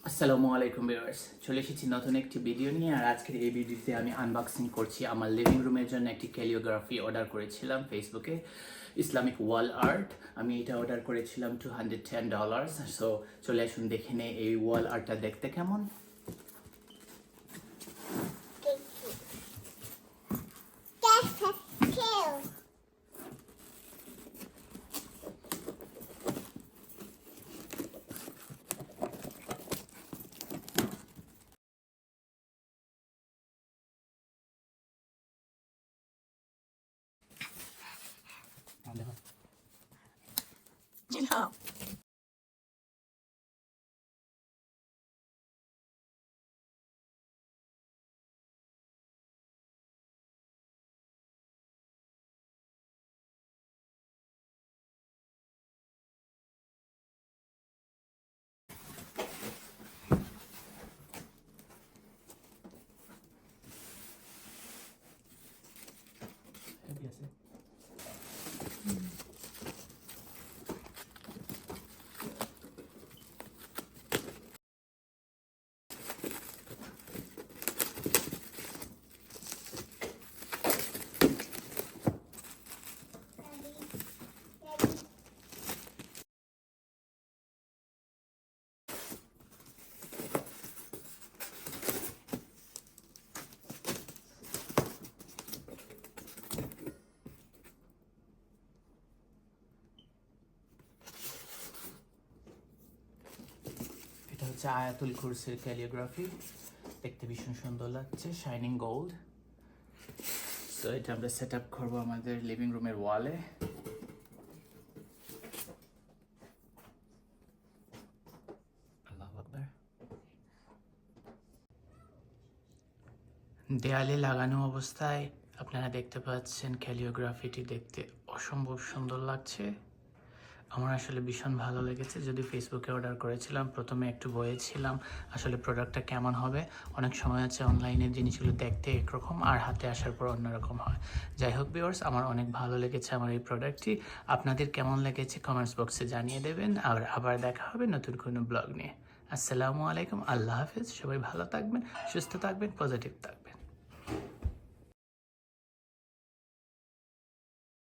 আসসালামু আলাইকুম ভিউয়ার্স, চলে এসেছি নতুন একটি ভিডিও নিয়ে। আর আজকের এই ভিডিওতে আমি আনবক্সিং করছি আমার লিভিং রুমের জন্য একটি ক্যালিওগ্রাফি অর্ডার করেছিলাম ফেসবুকে, ইসলামিক ওয়াল আর্ট। আমি এটা অর্ডার করেছিলাম $210। সো চলে আসুন দেখে নেই এই ওয়াল আর্টটা দেখতে কেমন। Genau. এটা হচ্ছে আয়াতুল কুরসির ক্যালিওগ্রাফি, দেখতে ভীষণ সুন্দর লাগছে, শাইনিং গোল্ড। সো এটা আমরা সেট আপ করবো আমাদের লিভিং রুমের ওয়ালে। দেয়ালে লাগানো অবস্থায় আপনারা দেখতে পাচ্ছেন ক্যালিওগ্রাফিটি দেখতে অসম্ভব সুন্দর লাগছে। আমার আসলে ভীষণ ভালো লেগেছে। যদি ফেসবুকে অর্ডার করেছিলাম, প্রথমে একটু ভয়েছিলাম আসলে প্রোডাক্টটা কেমন হবে। অনেক সময় আছে অনলাইনের জিনিসগুলো দেখতে একরকম আর হাতে আসার পর অন্যরকম হয়। যাই হোক ভিউয়ার্স, আমার অনেক ভালো লেগেছে আমার এই প্রোডাক্টটি। আপনাদের কেমন লেগেছে কমেন্টস বক্সে জানিয়ে দেবেন। আর আবার দেখা হবে নতুন কোনো ব্লগ নিয়ে। আসসালামু আলাইকুম, আল্লাহ হাফেজ। সবাই ভালো থাকবেন, সুস্থ থাকবেন, পজিটিভ থাকবেন।